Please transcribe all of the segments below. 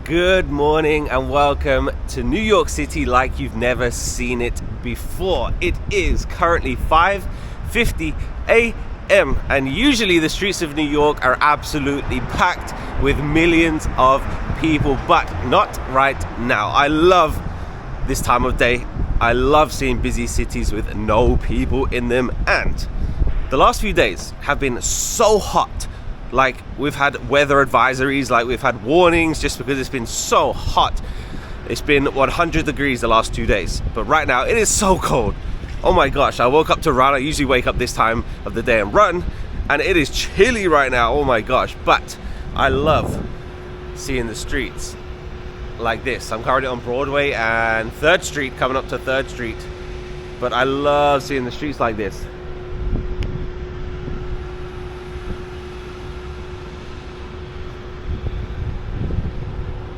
Good morning and welcome to New York City like you've never seen it before. It is currently 5:50 a.m. and usually the streets of New York are absolutely packed with millions of people, but not right now. I love this time of day. I love seeing busy cities with no people in them, and the last few days have been so hot. Like, we've had weather advisories, like we've had warnings just because it's been so hot. It's been 100 degrees the last 2 days, but right now it is so cold. Oh my gosh, I woke up to run. I usually wake up this time of the day and run, and it is chilly right now. Oh my gosh, but I love seeing the streets like this. I'm currently on Broadway and 3rd Street, coming up to 3rd Street, but I love seeing the streets like this.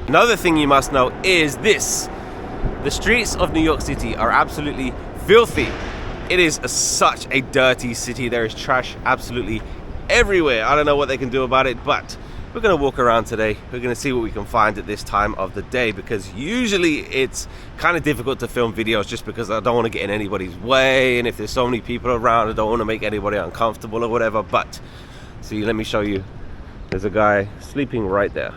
Another thing you must know is this: the streets of New York City are absolutely filthy. It is such a dirty city. There is trash absolutely everywhere. I don't know what they can do about it, but we're going to walk around today. We're going to see what we can find at this time of the day, because usually it's kind of difficult to film videos just because I don't want to get in anybody's way, and if there's so many people around I don't want to make anybody uncomfortable or whatever. But see, let me show you. There's a guy sleeping right there.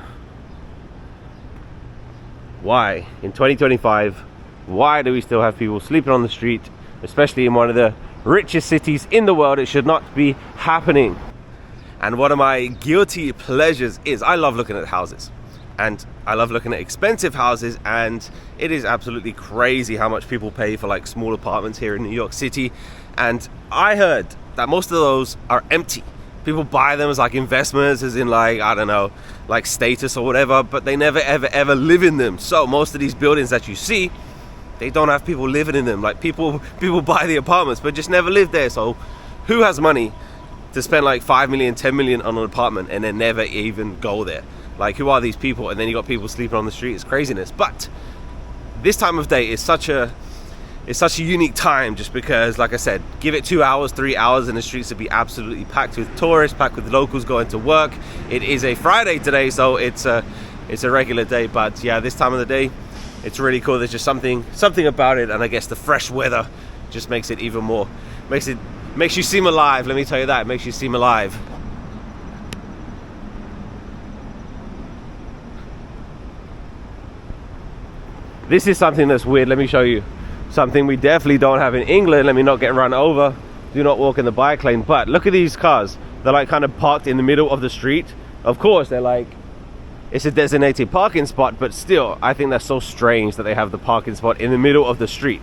Why, in 2025, why do we still have people sleeping on the street, especially in one of the richest cities in the world? It should not be happening. And one of my guilty pleasures is I love looking at houses, and I love looking at expensive houses, and it is absolutely crazy how much people pay for like small apartments here in New York City. And I heard that most of those are empty. People buy them as like investments, as in like, I don't know, like status or whatever, but they never ever live in them. So most of these buildings that you see, they don't have people living in them. Like people buy the apartments but just never live there. So who has money to spend like 5 million, 10 million on an apartment and then never even go there? Like, who are these people? And then you got people sleeping on the street. It's craziness. But this time of day is such a unique time, just because, like I said, give it 2 hours, 3 hours and the streets would be absolutely packed with tourists, packed with locals going to work. It is a Friday today, so it's a regular day. But yeah, this time of the day, it's really cool. There's just something about it, and I guess the fresh weather just makes it even more, makes you seem alive. Let me tell you that, it makes you seem alive. This is something that's weird. Let me show you something we definitely don't have in England. Let me not get run over. Do not walk in the bike lane. But look at these cars. They're like kind of parked in the middle of the street. Of course, they're like, it's a designated parking spot, but still, I think that's so strange that they have the parking spot in the middle of the street.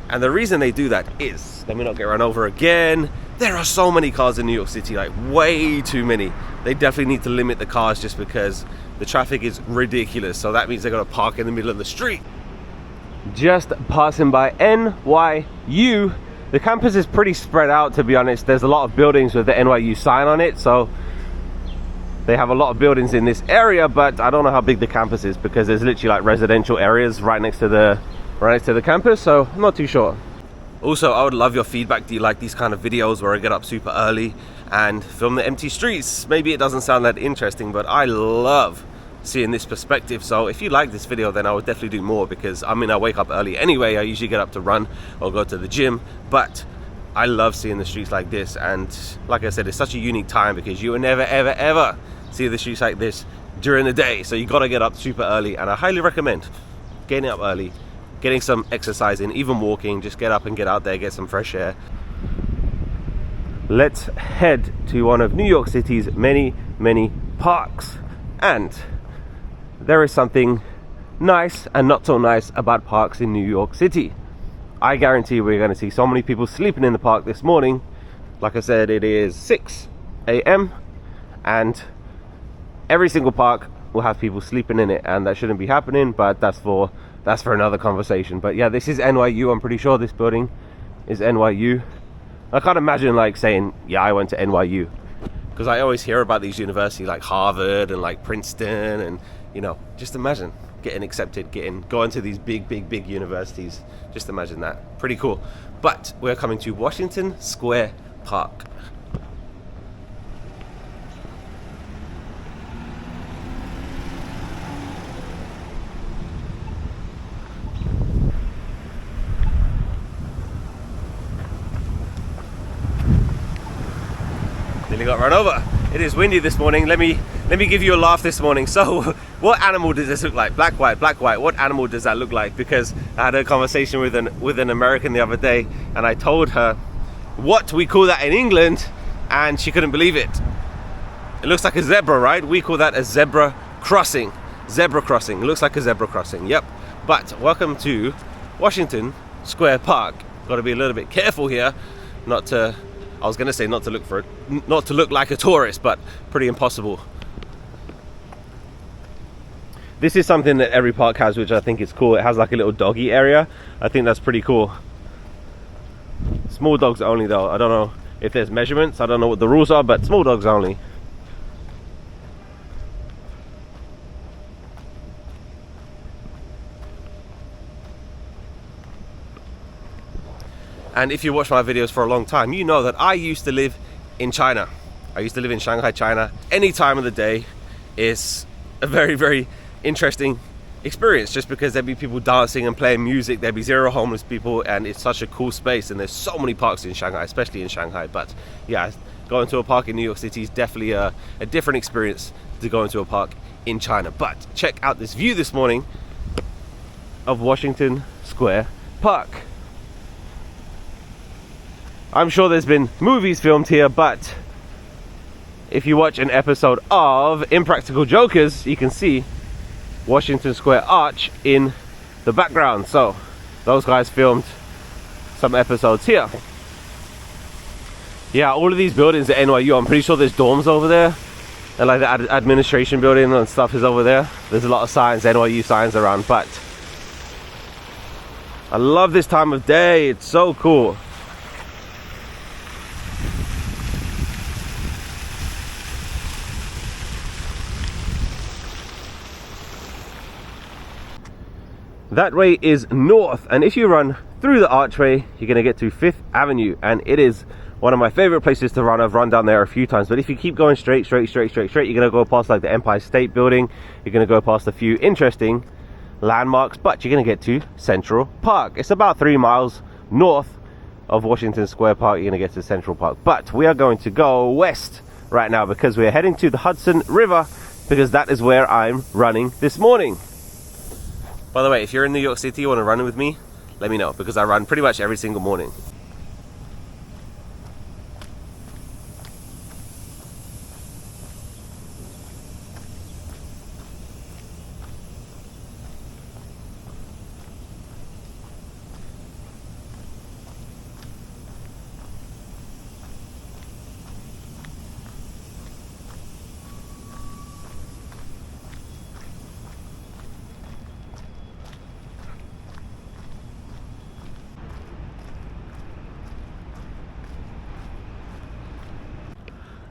And the reason they do that is, let me not get run over again, there are so many cars in New York City, like way too many. They definitely need to limit the cars just because the traffic is ridiculous. So that means they're gonna park in the middle of the street. Just passing by NYU. The campus is pretty spread out, to be honest. There's a lot of buildings with the NYU sign on it, so they have a lot of buildings in this area, but I don't know how big the campus is because there's literally like residential areas right next to the campus, so I'm not too sure. Also, I would love your feedback. Do you like these kind of videos where I get up super early and film the empty streets? Maybe it doesn't sound that interesting, but I love seeing this perspective. So if you like this video, then I would definitely do more, because I mean, I wake up early anyway. I usually get up to run or go to the gym, but I love seeing the streets like this. And like I said, it's such a unique time because you will never ever see the streets like this during the day. So you got to get up super early, and I highly recommend getting up early, getting some exercise in, even walking. Just get up and get out there, get some fresh air. Let's head to one of New York City's many parks. And there is something nice and not so nice about parks in New York City. I guarantee we're going to see so many people sleeping in the park this morning. Like I said, it is 6 a.m. and every single park will have people sleeping in it, and that shouldn't be happening, but that's for another conversation. But yeah, this is NYU. I'm pretty sure this building is NYU. I can't imagine like saying, yeah, I went to NYU, because I always hear about these universities like Harvard and like Princeton, and you know, just imagine getting accepted, going to these big universities. Just imagine that. Pretty cool. But we're coming to Washington Square Park. nearly got run over. It is windy this morning. Let me give you a laugh this morning. So what animal does this look like? Black, white, black, white. What animal does that look like? Because I had a conversation with an American the other day, and I told her what we call that in England, and she couldn't believe it. It looks like a zebra, right? We call that a zebra crossing. Zebra crossing. It looks like a zebra crossing. Yep. But welcome to Washington Square Park. Got to be a little bit careful here, not to. I was going to say not to look like a tourist, but pretty impossible. This is something that every park has, which I think is cool. It has like a little doggy area. I think that's pretty cool. Small dogs only though. I don't know if there's measurements. I don't know what the rules are, but small dogs only. And if you watch my videos for a long time, you know that I used to live in China. I used to live in Shanghai, China. Any time of the day is a very, very interesting experience, just because there'd be people dancing and playing music. There'd be zero homeless people, and it's such a cool space. And there's so many parks in Shanghai, especially in Shanghai. But yeah, going to a park in New York City is definitely a different experience to going to a park in China. But check out this view this morning of Washington Square Park. I'm sure there's been movies filmed here, but if you watch an episode of Impractical Jokers, you can see Washington Square Arch in the background. So those guys filmed some episodes here. Yeah, all of these buildings at NYU, I'm pretty sure there's dorms over there, and like the administration building and stuff is over there. There's a lot of signs, NYU signs around, but I love this time of day. It's so cool. That way is north, and if you run through the archway, you're going to get to 5th Avenue, and it is one of my favorite places to run. I've run down there a few times, but if you keep going straight, you're going to go past like the Empire State Building. You're going to go past a few interesting landmarks, but you're going to get to Central Park. It's about 3 miles north of Washington Square Park. You're going to get to Central Park, but we are going to go west right now because we're heading to the Hudson River, because that is where I'm running this morning. By the way, if you're in New York City, you want to run with me, let me know, because I run pretty much every single morning.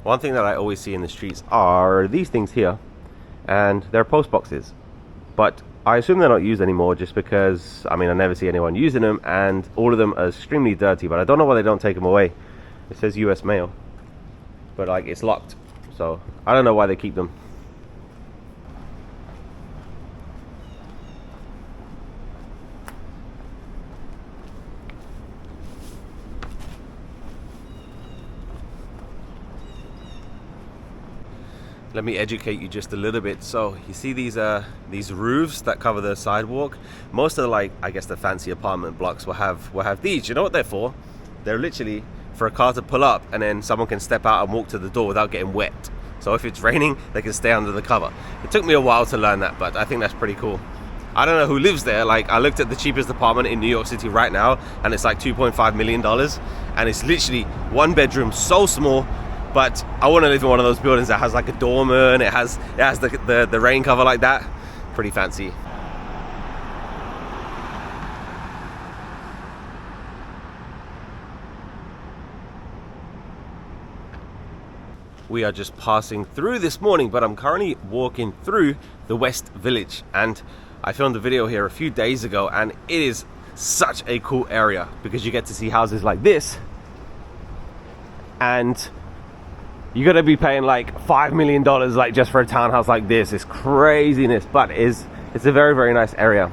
One thing that I always see in the streets are these things here, and they're post boxes, but I assume they're not used anymore just because, I mean, I never see anyone using them, and all of them are extremely dirty, but I don't know why they don't take them away. It says US mail, but like it's locked, so I don't know why they keep them. Let me educate you just a little bit. So you see these roofs that cover the sidewalk? Most of the, like, I guess the fancy apartment blocks will have these. You know what they're for? They're literally for a car to pull up, and then someone can step out and walk to the door without getting wet. So if it's raining, they can stay under the cover. It took me a while to learn that, but I think that's pretty cool. I don't know who lives there. Like, I looked at the cheapest apartment in New York City right now, and it's like $2.5 million, and it's literally 1 bedroom, so small. But I want to live in one of those buildings that has like a dormer, and it has the rain cover like that. Pretty fancy. We are just passing through this morning, but I'm currently walking through the West Village, and I filmed a video here a few days ago, and it is such a cool area because you get to see houses like this, and you're gonna be paying like $5 million like just for a townhouse like this. It's craziness, but it's a very, very nice area.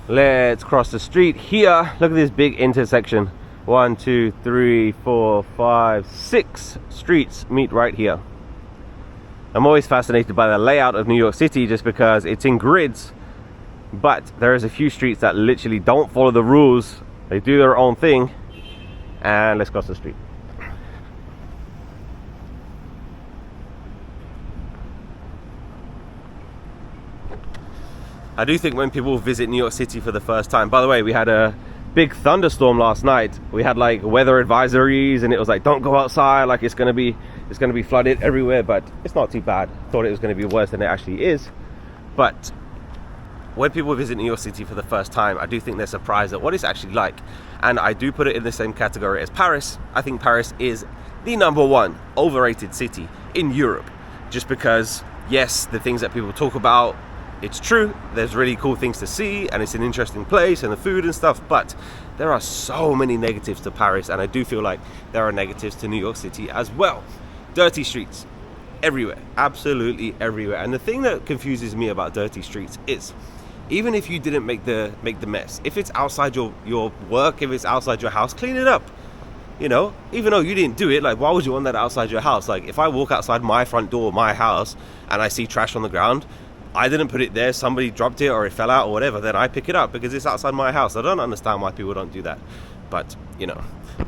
Let's cross the street here. Look at this big intersection. 1, 2, 3, 4, 5, 6 streets meet right here. I'm always fascinated by the layout of New York City just because it's in grids, but there is a few streets that literally don't follow the rules. They do their own thing. And let's cross the street. I do think when people visit New York City for the first time, by the way, we had a big thunderstorm last night. We had like weather advisories and it was like, don't go outside, like it's gonna be flooded everywhere, but it's not too bad. Thought it was gonna be worse than it actually is. But when people visit New York City for the first time, I do think they're surprised at what it's actually like. And I do put it in the same category as Paris. I think Paris is the #1 overrated city in Europe, just because, yes, the things that people talk about, it's true, there's really cool things to see and it's an interesting place and the food and stuff, but there are so many negatives to Paris, and I do feel like there are negatives to New York City as well. Dirty streets everywhere, absolutely everywhere. And the thing that confuses me about dirty streets is, even if you didn't make the mess, if it's outside your work, if it's outside your house, clean it up. You know, even though you didn't do it, like, why would you want that outside your house? Like, if I walk outside my front door, my house, and I see trash on the ground, I didn't put it there, somebody dropped it or it fell out or whatever, then I pick it up because it's outside my house. I don't understand why people don't do that. But, you know,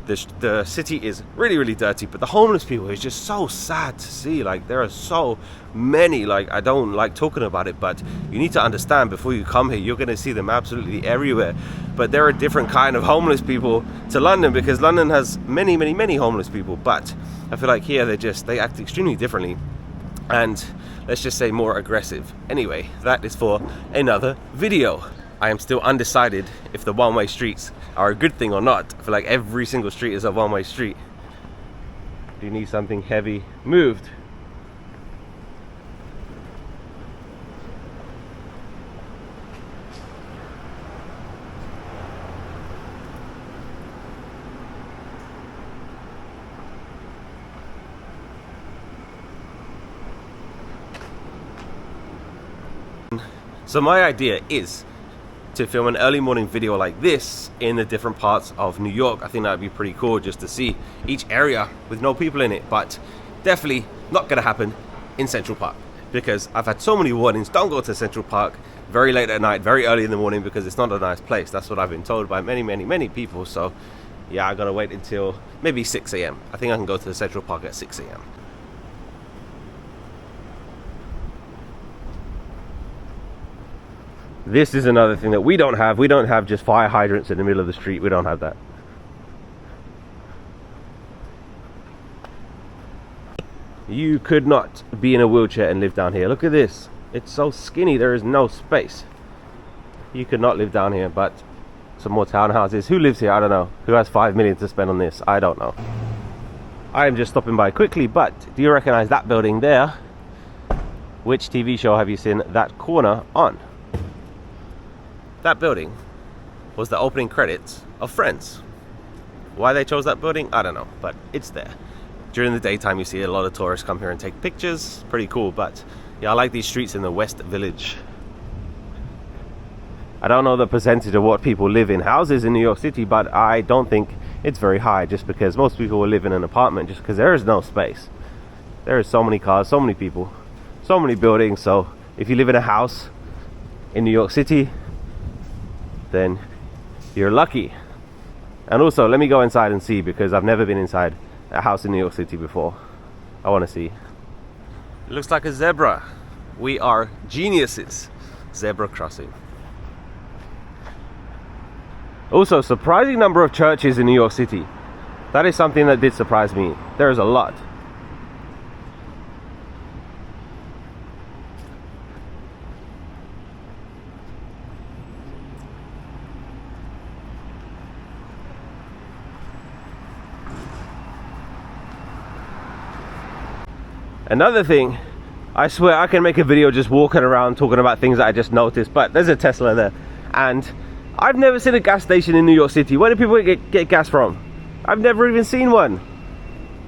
the city is really, really dirty. But the homeless people is just so sad to see. Like, there are so many. Like, I don't like talking about it, but you need to understand, before you come here, you're going to see them absolutely everywhere. But there are different kind of homeless people to London, because London has many, many, many homeless people. But I feel like here they act extremely differently. And let's just say more aggressive. Anyway, that is for another video. I am still undecided if the one-way streets are a good thing or not. I feel like every single street is a one-way street. Do you need something heavy moved? So my idea is to film an early morning video like this in the different parts of New York. I think that would be pretty cool, just to see each area with no people in it. But definitely not going to happen in Central Park, because I've had so many warnings, don't go to Central Park very late at night, very early in the morning, because it's not a nice place. That's what I've been told by many, many, many people. So yeah, I gotta wait until maybe 6 a.m. I think I can go to the Central Park at 6 a.m. This is another thing that we don't have. We don't have just fire hydrants in the middle of the street. We don't have that. You could not be in a wheelchair and live down here. Look at this. It's so skinny. There is no space. You could not live down here. But some more townhouses. Who lives here? I don't know. Who has 5 million to spend on this? I don't know. I am just stopping by quickly, but do you recognize that building there? Which TV show have you seen that corner on? That building was the opening credits of Friends. Why they chose that building, I don't know, but it's there. During the daytime, you see a lot of tourists come here and take pictures. Pretty cool. But yeah, I like these streets in the West Village. I don't know the percentage of what people live in houses in New York City, but I don't think it's very high, just because most people will live in an apartment, just because there is no space. There are so many cars, so many people, so many buildings. So if you live in a house in New York City, then you're lucky. And also, let me go inside and see, because I've never been inside a house in New York City before. I want to see. It looks like a zebra. We are geniuses. Zebra crossing. Also, surprising number of churches in New York City. That is something that did surprise me. There is a lot. Another thing, I swear I can make a video just walking around talking about things that I just noticed, but there's a Tesla there, and I've never seen a gas station in New York City. Where do people get gas from? I've never even seen one.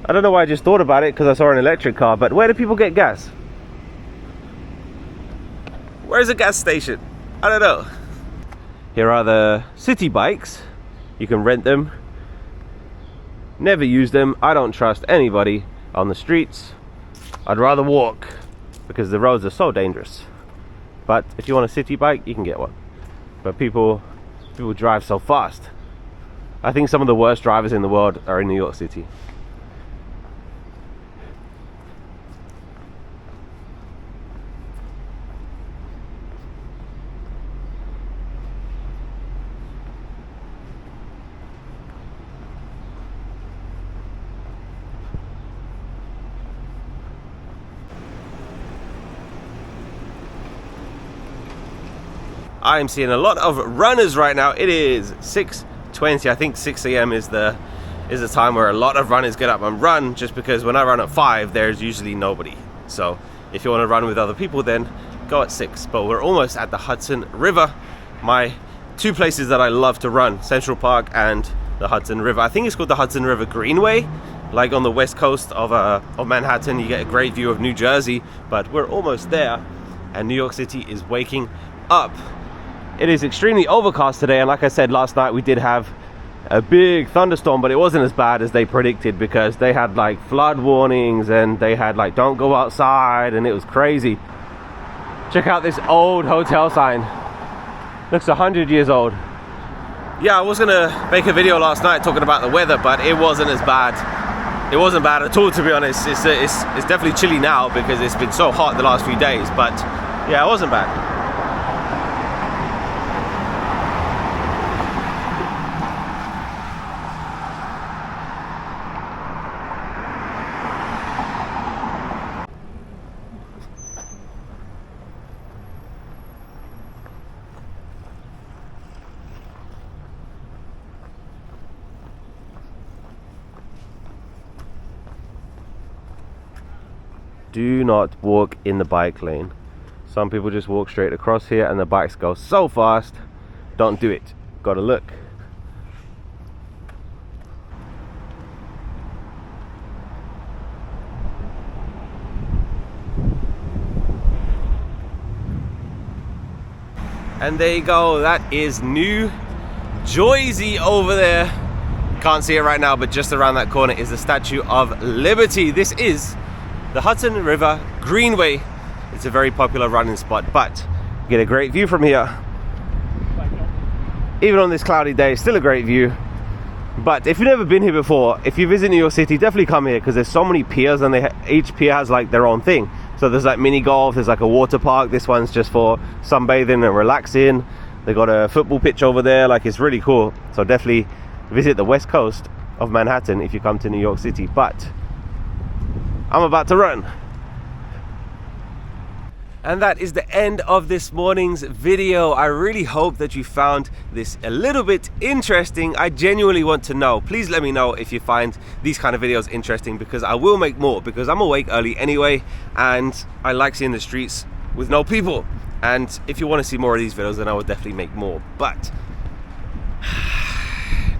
I don't know why I just thought about it, because I saw an electric car, but where do people get gas? Where's a gas station? I don't know. Here are the city bikes. You can rent them. Never use them. I don't trust anybody on the streets. I'd rather walk because the roads are so dangerous. But if you want a city bike, you can get one. But people drive so fast. I think some of the worst drivers in the world are in New York City. I'm seeing a lot of runners right now. It is 6:20. I think 6 a.m. is the time where a lot of runners get up and run, just because when I run at 5 there's usually nobody. So if you want to run with other people, then go at 6. But we're almost at the Hudson River. My two places that I love to run, Central Park and the Hudson River. I think it's called the Hudson River Greenway. Like on the west coast of Manhattan, you get a great view of New Jersey, but we're almost there and New York City is waking up. It is extremely overcast today, and like I said last night, we did have a big thunderstorm, but it wasn't as bad as they predicted, because they had like flood warnings and they had like don't go outside, and it was crazy. Check out this old hotel sign. Looks 100 years old. Yeah, I was gonna make a video last night talking about the weather, but it wasn't as bad. It wasn't bad at all, to be honest. It's definitely chilly now because it's been so hot the last few days, but yeah, it wasn't bad. Do not walk in the bike lane. Some people just walk straight across here and the bikes go so fast. Don't do it. Gotta look. And there you go. That is New Jersey over there. Can't see it right now, but just around that corner is the Statue of Liberty. This is the Hudson River Greenway. It's a very popular running spot, but you get a great view from here. Even on this cloudy day, still a great view. But if you've never been here before, if you visit New York City, definitely come here, because there's so many piers, and each pier has like their own thing. So there's like mini golf, there's like a water park. This one's just for sunbathing and relaxing. They got a football pitch over there. Like, it's really cool. So definitely visit the west coast of Manhattan if you come to New York City. But I'm about to run. And that is the end of this morning's video. I really hope that you found this a little bit interesting. I genuinely want to know. Please let me know if you find these kind of videos interesting, because I will make more, because I'm awake early anyway and I like seeing the streets with no people. And if you want to see more of these videos, then I will definitely make more. But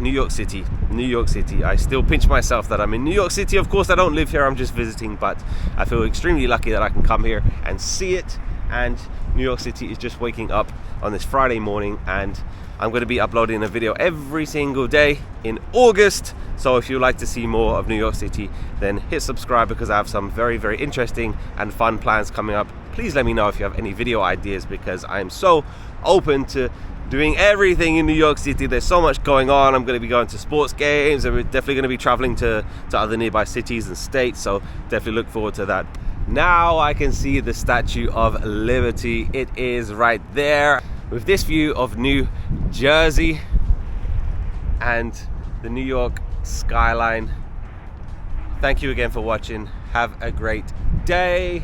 New York City, New York City. I still pinch myself that I'm in New York City. Of course, I don't live here, I'm just visiting, but I feel extremely lucky that I can come here and see it. And New York City is just waking up on this Friday morning, and I'm going to be uploading a video every single day in August. So if you'd like to see more of New York City, then hit subscribe, because I have some very, very interesting and fun plans coming up. Please let me know if you have any video ideas, because I'm so open to doing everything in New York City. There's so much going on. I'm going to be going to sports games, and we're definitely going to be traveling to other nearby cities and states, so definitely look forward to that. Now I can see the Statue of Liberty. It is right there, with this view of New Jersey and the New York skyline. Thank you again for watching. Have a great day.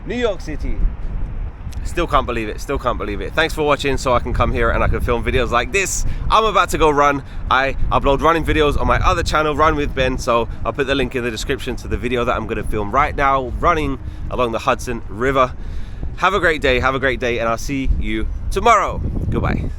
New York City. Still can't believe it, still can't believe it. Thanks for watching, so I can come here and I can film videos like this. I'm about to go run. I upload running videos on my other channel, Run with Ben, so I'll put the link in the description to the video that I'm going to film right now, running along the Hudson River. Have a great day, and I'll see you tomorrow. Goodbye.